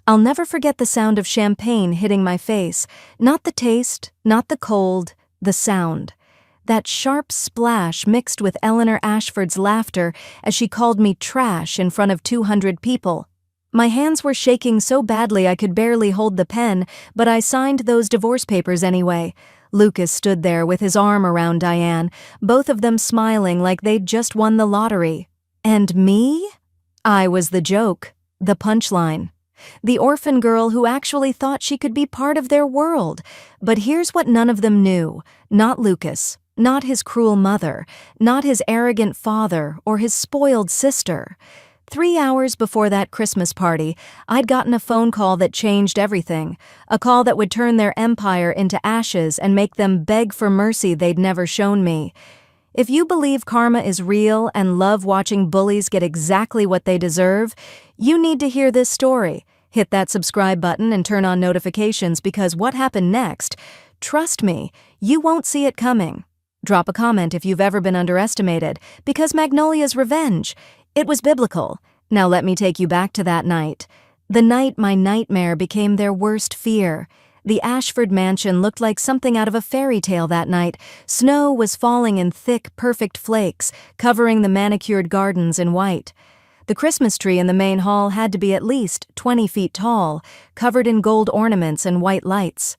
I'll never forget the sound of champagne hitting my face. Not the taste, not the cold, the sound. That sharp splash mixed with Eleanor Ashford's laughter as she called me trash in front of 200 people. My hands were shaking so badly I could barely hold the pen, but I signed those divorce papers anyway. Lucas stood there with his arm around Diane, both of them smiling like they'd just won the lottery. And me? I was the joke, the punchline. The orphan girl who actually thought she could be part of their world. But here's what none of them knew. Not Lucas, not his cruel mother, not his arrogant father or his spoiled sister. 3 hours before that Christmas party, I'd gotten a phone call that changed everything. A call that would turn their empire into ashes and make them beg for mercy they'd never shown me. If you believe karma is real and love watching bullies get exactly what they deserve, you need to hear this story. Hit that subscribe button and turn on notifications because what happened next, trust me, you won't see it coming. Drop a comment if you've ever been underestimated, because Magnolia's revenge. It was biblical. Now let me take you back to that night. The night my nightmare became their worst fear. The Ashford mansion looked like something out of a fairy tale that night. Snow was falling in thick, perfect flakes, covering the manicured gardens in white. The Christmas tree in the main hall had to be at least 20 feet tall, covered in gold ornaments and white lights.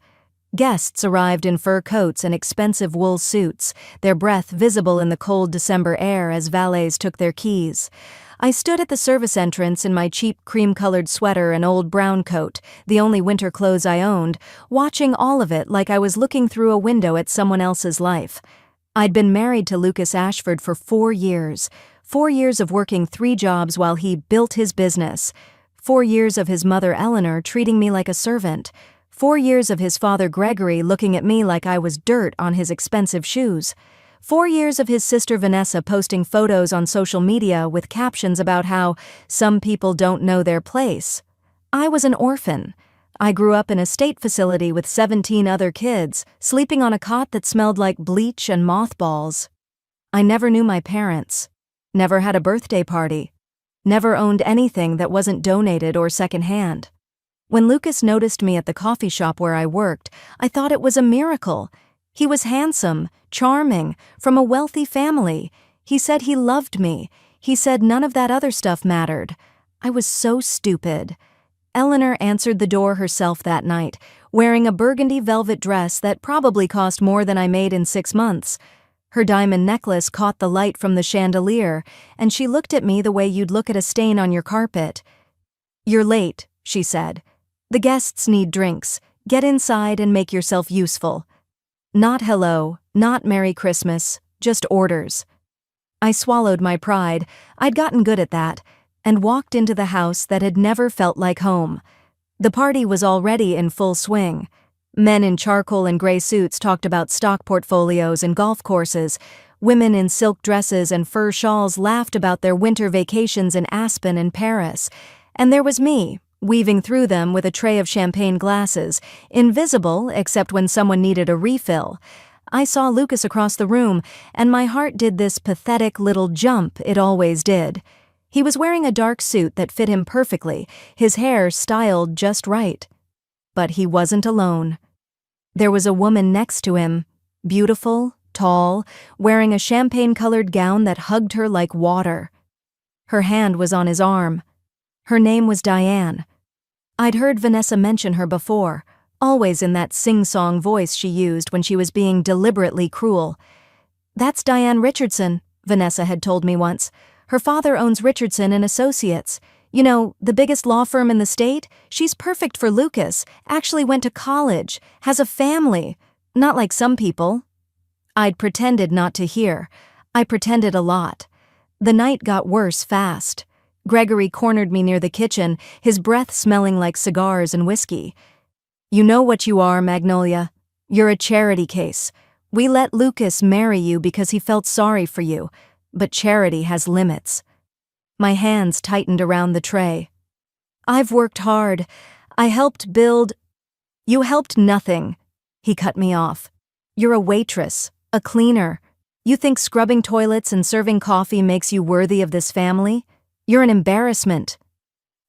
Guests arrived in fur coats and expensive wool suits, their breath visible in the cold December air as valets took their keys. I stood at the service entrance in my cheap cream-colored sweater and old brown coat, the only winter clothes I owned, watching all of it like I was looking through a window at someone else's life. I'd been married to Lucas Ashford for 4 years. 4 years of working 3 jobs while he built his business. 4 years of his mother Eleanor treating me like a servant. 4 years of his father Gregory looking at me like I was dirt on his expensive shoes. 4 years of his sister Vanessa posting photos on social media with captions about how some people don't know their place. I was an orphan. I grew up in a state facility with 17 other kids, sleeping on a cot that smelled like bleach and mothballs. I never knew my parents. Never had a birthday party. Never owned anything that wasn't donated or secondhand. When Lucas noticed me at the coffee shop where I worked, I thought it was a miracle. He was handsome, charming, from a wealthy family. He said he loved me. He said none of that other stuff mattered. I was so stupid. Eleanor answered the door herself that night, wearing a burgundy velvet dress that probably cost more than I made in 6 months. Her diamond necklace caught the light from the chandelier, and she looked at me the way you'd look at a stain on your carpet. "You're late," she said. "The guests need drinks. Get inside and make yourself useful." Not hello, not Merry Christmas, just orders. I swallowed my pride, I'd gotten good at that, and walked into the house that had never felt like home. The party was already in full swing. Men in charcoal and gray suits talked about stock portfolios and golf courses. Women in silk dresses and fur shawls laughed about their winter vacations in Aspen and Paris. And there was me, weaving through them with a tray of champagne glasses, invisible except when someone needed a refill. I saw Lucas across the room, and my heart did this pathetic little jump it always did. He was wearing a dark suit that fit him perfectly, his hair styled just right. But he wasn't alone. There was a woman next to him, beautiful, tall, wearing a champagne-colored gown that hugged her like water. Her hand was on his arm. Her name was Diane. I'd heard Vanessa mention her before, always in that sing-song voice she used when she was being deliberately cruel. "That's Diane Richardson," Vanessa had told me once. "Her father owns Richardson and Associates. You know, the biggest law firm in the state? She's perfect for Lucas, actually went to college, has a family. Not like some people." I'd pretended not to hear. I pretended a lot. The night got worse fast. Gregory cornered me near the kitchen, his breath smelling like cigars and whiskey. "You know what you are, Magnolia. You're a charity case. We let Lucas marry you because he felt sorry for you, but charity has limits." My hands tightened around the tray. "I've worked hard. I helped build—" "You helped nothing," he cut me off. "You're a waitress, a cleaner. You think scrubbing toilets and serving coffee makes you worthy of this family? You're an embarrassment."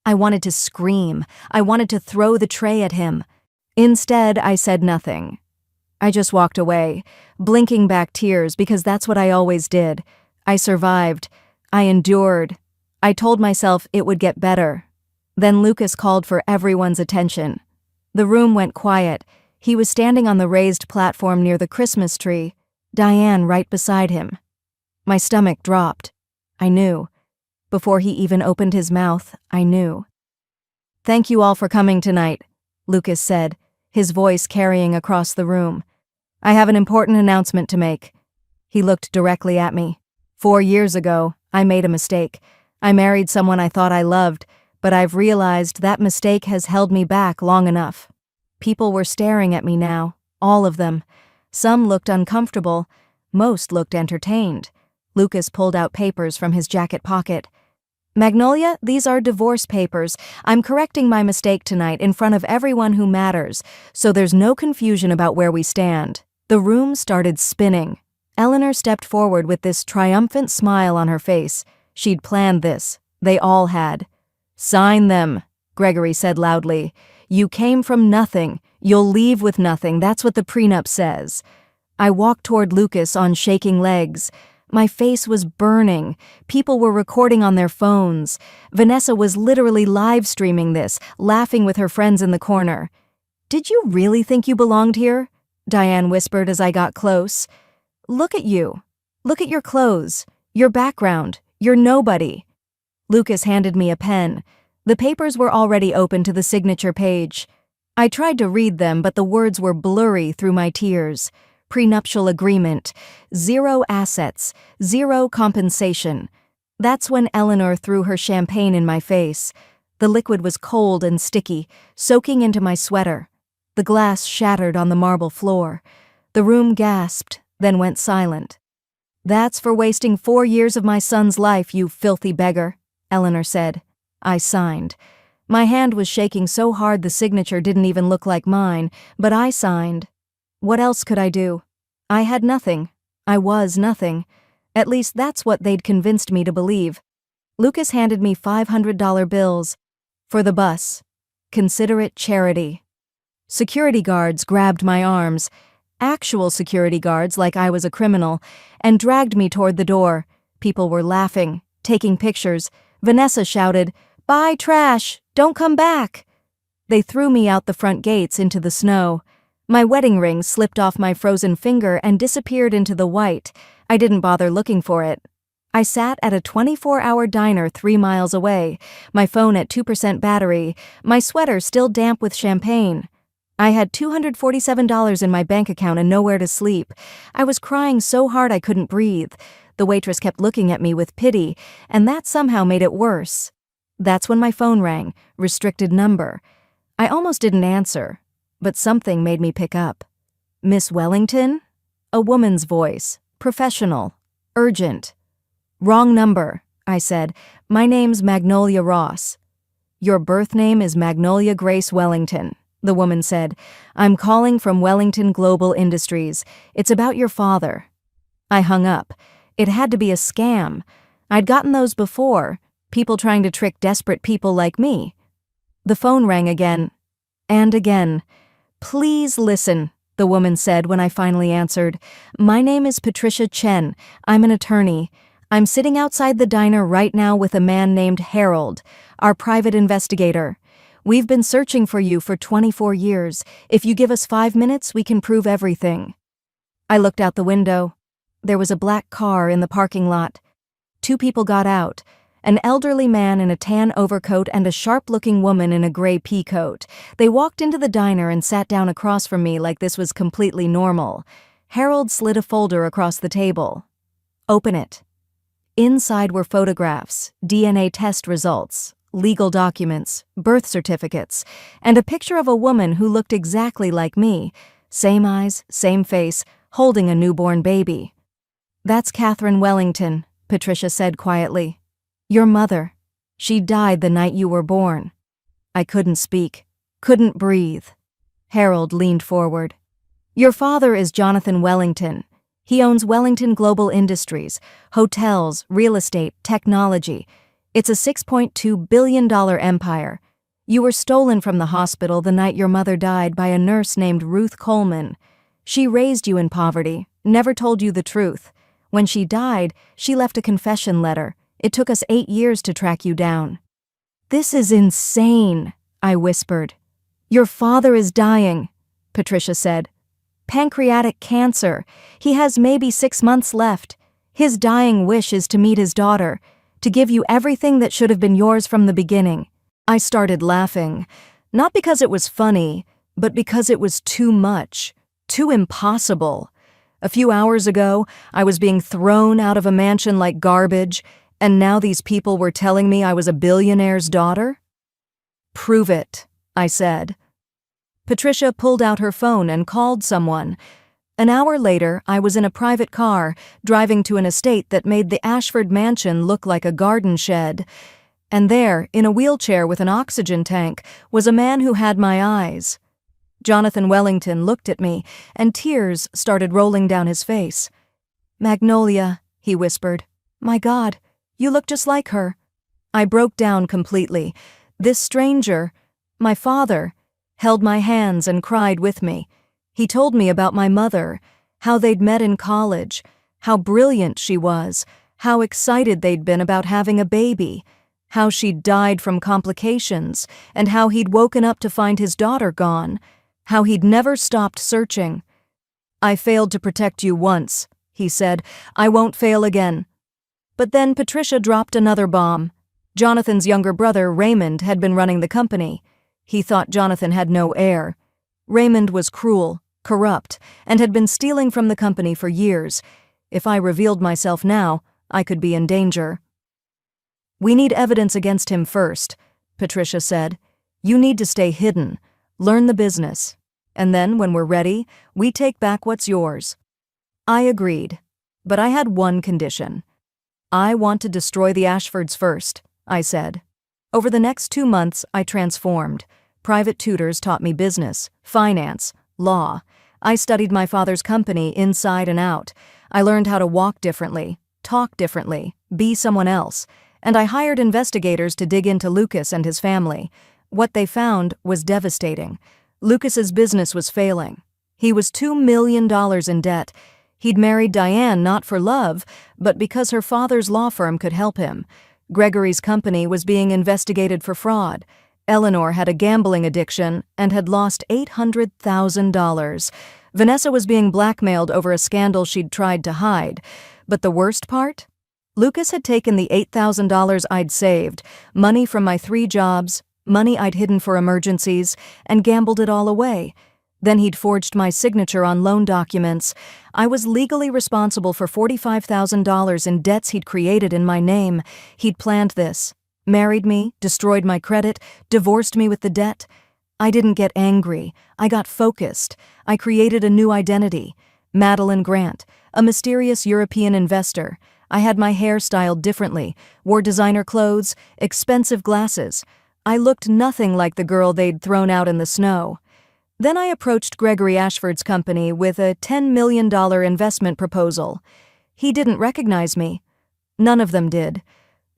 I wanted to scream. I wanted to throw the tray at him. Instead, I said nothing. I just walked away, blinking back tears because that's what I always did. I survived. I endured. I told myself it would get better. Then Lucas called for everyone's attention. The room went quiet. He was standing on the raised platform near the Christmas tree, Diane right beside him. My stomach dropped. I knew. Before he even opened his mouth, I knew. "Thank you all for coming tonight," Lucas said, his voice carrying across the room. "I have an important announcement to make." He looked directly at me. 4 years ago, I made a mistake. I married someone I thought I loved, but I've realized that mistake has held me back long enough. People were staring at me now, all of them. Some looked uncomfortable, most looked entertained. Lucas pulled out papers from his jacket pocket. "Magnolia, these are divorce papers. I'm correcting my mistake tonight in front of everyone who matters, so there's no confusion about where we stand." The room started spinning. Eleanor stepped forward with this triumphant smile on her face. She'd planned this. They all had. "Sign them," Gregory said loudly. "You came from nothing. You'll leave with nothing. That's what the prenup says." I walked toward Lucas on shaking legs. My face was burning. People were recording on their phones. Vanessa was literally live streaming this, laughing with her friends in the corner. "Did you really think you belonged here?" Diane whispered as I got close. "Look at you. Look at your clothes, your background. You're nobody." Lucas handed me a pen. The papers were already open to the signature page. I tried to read them, but the words were blurry through my tears. Prenuptial agreement, 0 assets, 0 compensation. That's when Eleanor threw her champagne in my face. The liquid was cold and sticky, soaking into my sweater. The glass shattered on the marble floor. The room gasped, then went silent. "That's for wasting 4 years of my son's life, you filthy beggar," Eleanor said. I signed. My hand was shaking so hard the signature didn't even look like mine, but I signed. What else could I do? I had nothing. I was nothing. At least that's what they'd convinced me to believe. Lucas handed me $500 bills. "For the bus. Consider it charity." Security guards grabbed my arms, actual security guards like I was a criminal, and dragged me toward the door. People were laughing, taking pictures. Vanessa shouted, "Buy trash! Don't come back!" They threw me out the front gates into the snow. My wedding ring slipped off my frozen finger and disappeared into the white. I didn't bother looking for it. I sat at a 24-hour diner 3 miles away, my phone at 2% battery, my sweater still damp with champagne. I had $247 in my bank account and nowhere to sleep. I was crying so hard I couldn't breathe. The waitress kept looking at me with pity, and that somehow made it worse. That's when my phone rang, restricted number. I almost didn't answer, but something made me pick up. "Miss Wellington?" A woman's voice, professional, urgent. "Wrong number," I said. "My name's Magnolia Ross." "Your birth name is Magnolia Grace Wellington," the woman said. "I'm calling from Wellington Global Industries. It's about your father." I hung up. It had to be a scam. I'd gotten those before, people trying to trick desperate people like me. The phone rang again, and again. "Please listen," the woman said when I finally answered. "My name is Patricia Chen. I'm an attorney. I'm sitting outside the diner right now with a man named Harold, our private investigator. We've been searching for you for 24 years. If you give us 5 minutes, we can prove everything." I looked out the window. There was a black car in the parking lot. 2 people got out, an elderly man in a tan overcoat and a sharp-looking woman in a gray pea coat. They walked into the diner and sat down across from me like this was completely normal. Harold slid a folder across the table. "Open it." Inside were photographs, DNA test results, legal documents, birth certificates, and a picture of a woman who looked exactly like me, same eyes, same face, holding a newborn baby. "That's Catherine Wellington," Patricia said quietly. "Your mother. She died the night you were born." I couldn't speak, couldn't breathe. Harold leaned forward. "Your father is Jonathan Wellington. He owns Wellington Global Industries, hotels, real estate, technology. It's a $6.2 billion empire. You were stolen from the hospital the night your mother died by a nurse named Ruth Coleman. She raised you in poverty, never told you the truth. When she died, she left a confession letter. It took us 8 years to track you down." "This is insane," I whispered. "Your father is dying," Patricia said. "Pancreatic cancer. He has maybe 6 months left. His dying wish is to meet his daughter, to give you everything that should have been yours from the beginning." I started laughing, not because it was funny, but because it was too much, too impossible. A few hours ago, I was being thrown out of a mansion like garbage, and now these people were telling me I was a billionaire's daughter? "Prove it," I said. Patricia pulled out her phone and called someone. An hour later, I was in a private car, driving to an estate that made the Ashford mansion look like a garden shed. And there, in a wheelchair with an oxygen tank, was a man who had my eyes. Jonathan Wellington looked at me, and tears started rolling down his face. "Magnolia," he whispered. "My God, you look just like her." I broke down completely. This stranger, my father, held my hands and cried with me. He told me about my mother, how they'd met in college, how brilliant she was, how excited they'd been about having a baby, how she'd died from complications, and how he'd woken up to find his daughter gone, how he'd never stopped searching. "I failed to protect you once," he said. "I won't fail again." But then Patricia dropped another bomb. Jonathan's younger brother, Raymond, had been running the company. He thought Jonathan had no heir. Raymond was cruel, corrupt, and had been stealing from the company for years. If I revealed myself now, I could be in danger. "We need evidence against him first," Patricia said. "You need to stay hidden, learn the business, and then, when we're ready, we take back what's yours." I agreed, but I had one condition. "I want to destroy the Ashfords first," I said. Over the next 2 months, I transformed. Private tutors taught me business, finance, law. I studied my father's company inside and out. I learned how to walk differently, talk differently, be someone else. And I hired investigators to dig into Lucas and his family. What they found was devastating. Lucas's business was failing. He was $2 million in debt. He'd married Diane not for love, but because her father's law firm could help him. Gregory's company was being investigated for fraud. Eleanor had a gambling addiction and had lost $800,000. Vanessa was being blackmailed over a scandal she'd tried to hide. But the worst part? Lucas had taken the $8,000 I'd saved, money from my 3 jobs, money I'd hidden for emergencies, and gambled it all away. Then he'd forged my signature on loan documents. I was legally responsible for $45,000 in debts he'd created in my name. He'd planned this. Married me, destroyed my credit, divorced me with the debt. I didn't get angry. I got focused. I created a new identity. Madeline Grant, a mysterious European investor. I had my hair styled differently, wore designer clothes, expensive glasses. I looked nothing like the girl they'd thrown out in the snow. Then I approached Gregory Ashford's company with a $10 million investment proposal. He didn't recognize me. None of them did.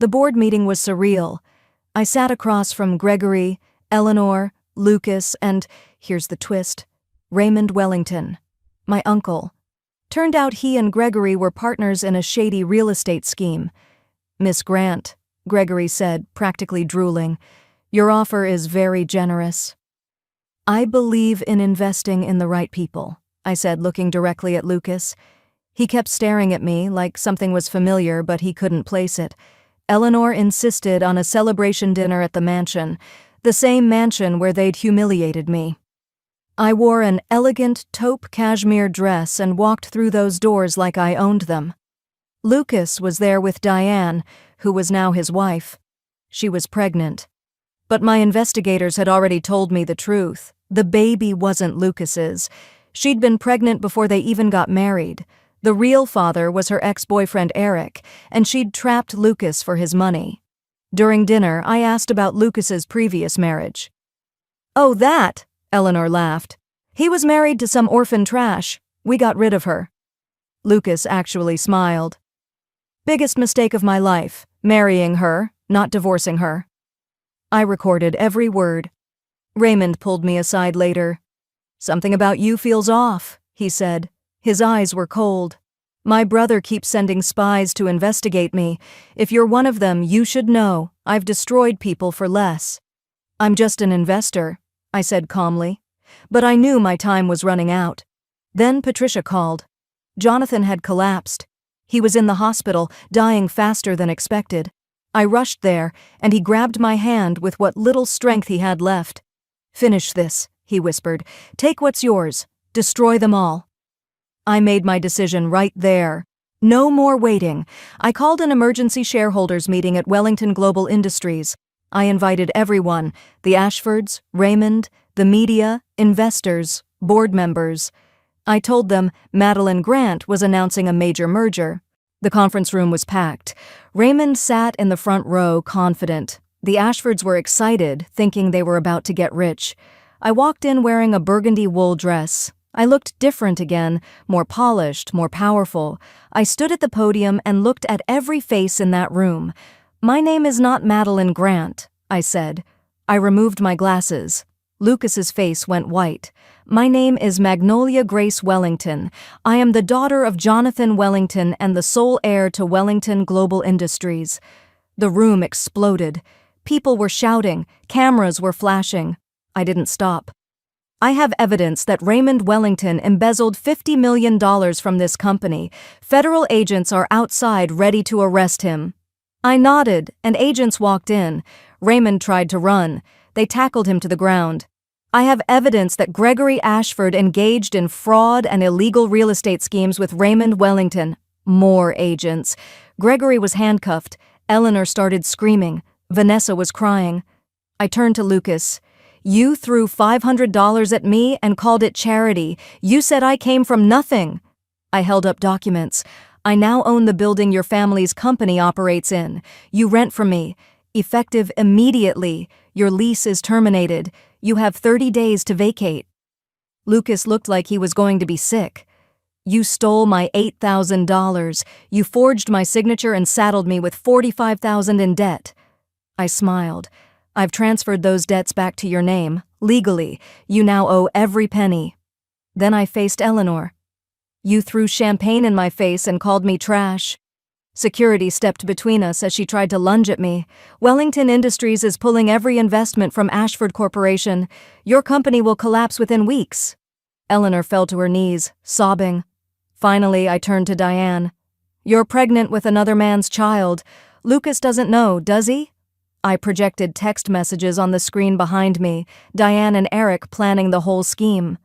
The board meeting was surreal. I sat across from Gregory, Eleanor, Lucas, and, here's the twist, Raymond Wellington, my uncle. Turned out he and Gregory were partners in a shady real estate scheme. "Miss Grant," Gregory said, practically drooling, "your offer is very generous." "I believe in investing in the right people," I said, looking directly at Lucas. He kept staring at me like something was familiar, but he couldn't place it. Eleanor insisted on a celebration dinner at the mansion, the same mansion where they'd humiliated me. I wore an elegant taupe cashmere dress and walked through those doors like I owned them. Lucas was there with Diane, who was now his wife. She was pregnant. But my investigators had already told me the truth. The baby wasn't Lucas's. She'd been pregnant before they even got married. The real father was her ex-boyfriend Eric, and she'd trapped Lucas for his money. During dinner, I asked about Lucas's previous marriage. "Oh, that!" Eleanor laughed. "He was married to some orphan trash. We got rid of her." Lucas actually smiled. "Biggest mistake of my life, marrying her, not divorcing her. I recorded every word. Raymond pulled me aside later. "Something about you feels off," he said. His eyes were cold. "My brother keeps sending spies to investigate me. If you're one of them, you should know. I've destroyed people for less." "I'm just an investor," I said calmly. But I knew my time was running out. Then Patricia called. Jonathan had collapsed. He was in the hospital, dying faster than expected. I rushed there, and he grabbed my hand with what little strength he had left. "Finish this," he whispered. "Take what's yours. Destroy them all." I made my decision right there. No more waiting. I called an emergency shareholders meeting at Wellington Global Industries. I invited everyone, the Ashfords, Raymond, the media, investors, board members. I told them Madeline Grant was announcing a major merger. The conference room was packed. Raymond sat in the front row, confident. The Ashfords were excited, thinking they were about to get rich. I walked in wearing a burgundy wool dress. I looked different again, more polished, more powerful. I stood at the podium and looked at every face in that room. "My name is not Madeline Grant," I said. I removed my glasses. Lucas's face went white. "My name is Magnolia Grace Wellington. I am the daughter of Jonathan Wellington and the sole heir to Wellington Global Industries." The room exploded. People were shouting. Cameras were flashing. I didn't stop. "I have evidence that Raymond Wellington embezzled $50 million from this company. Federal agents are outside ready to arrest him." I nodded, and agents walked in. Raymond tried to run. They tackled him to the ground. "I have evidence that Gregory Ashford engaged in fraud and illegal real estate schemes with Raymond Wellington." More agents. Gregory was handcuffed. Eleanor started screaming. Vanessa was crying. I turned to Lucas. "You threw $500 at me and called it charity. You said I came from nothing." I held up documents. "I now own the building your family's company operates in. You rent from me. Effective immediately. Your lease is terminated. You have 30 days to vacate." Lucas looked like he was going to be sick. "You stole my $8,000. You forged my signature and saddled me with $45,000 in debt." I smiled. "I've transferred those debts back to your name, legally. You now owe every penny." Then I faced Eleanor. "You threw champagne in my face and called me trash." Security stepped between us as she tried to lunge at me. "Wellington Industries is pulling every investment from Ashford Corporation. Your company will collapse within weeks." Eleanor fell to her knees, sobbing. Finally, I turned to Diane. "You're pregnant with another man's child. Lucas doesn't know, does he?" I projected text messages on the screen behind me, Diane and Eric planning the whole scheme.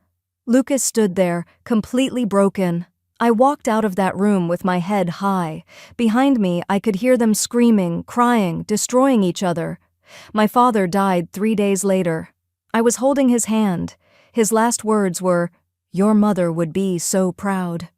Lucas stood there, completely broken. I walked out of that room with my head high. Behind me, I could hear them screaming, crying, destroying each other. My father died 3 days later. I was holding his hand. His last words were, "Your mother would be so proud."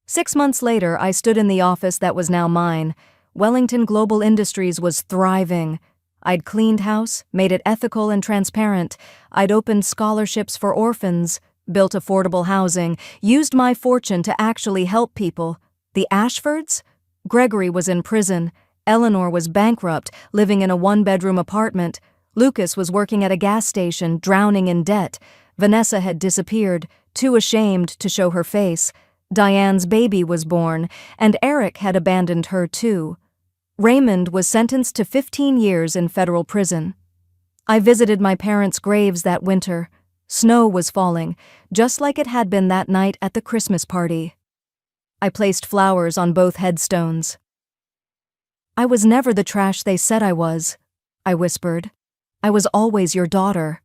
6 months later, I stood in the office that was now mine. Wellington Global Industries was thriving. I'd cleaned house, made it ethical and transparent. I'd opened scholarships for orphans, built affordable housing, used my fortune to actually help people. The Ashfords? Gregory was in prison. Eleanor was bankrupt, living in a 1-bedroom apartment. Lucas was working at a gas station, drowning in debt. Vanessa had disappeared, too ashamed to show her face. Diane's baby was born, and Eric had abandoned her too. Raymond was sentenced to 15 years in federal prison. I visited my parents' graves that winter. Snow was falling, just like it had been that night at the Christmas party. I placed flowers on both headstones. "I was never the trash they said I was," I whispered. "I was always your daughter."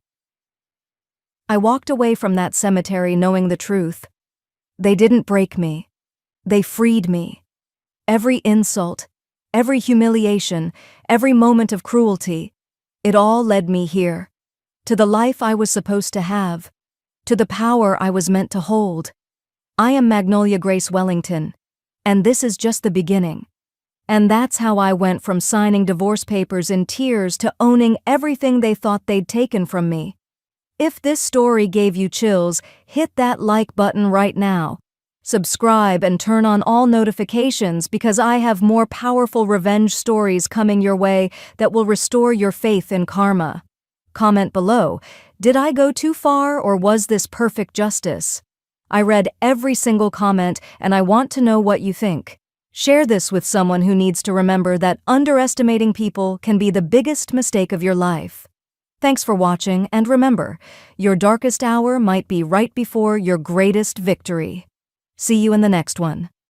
I walked away from that cemetery knowing the truth. They didn't break me. They freed me. Every insult, every humiliation, every moment of cruelty, it all led me here, to the life I was supposed to have, to the power I was meant to hold. I am Magnolia Grace Wellington, and this is just the beginning. And that's how I went from signing divorce papers in tears to owning everything they thought they'd taken from me. If this story gave you chills, hit that like button right now. Subscribe and turn on all notifications because I have more powerful revenge stories coming your way that will restore your faith in karma. Comment below, did I go too far or was this perfect justice? I read every single comment and I want to know what you think. Share this with someone who needs to remember that underestimating people can be the biggest mistake of your life. Thanks for watching, and remember, your darkest hour might be right before your greatest victory. See you in the next one.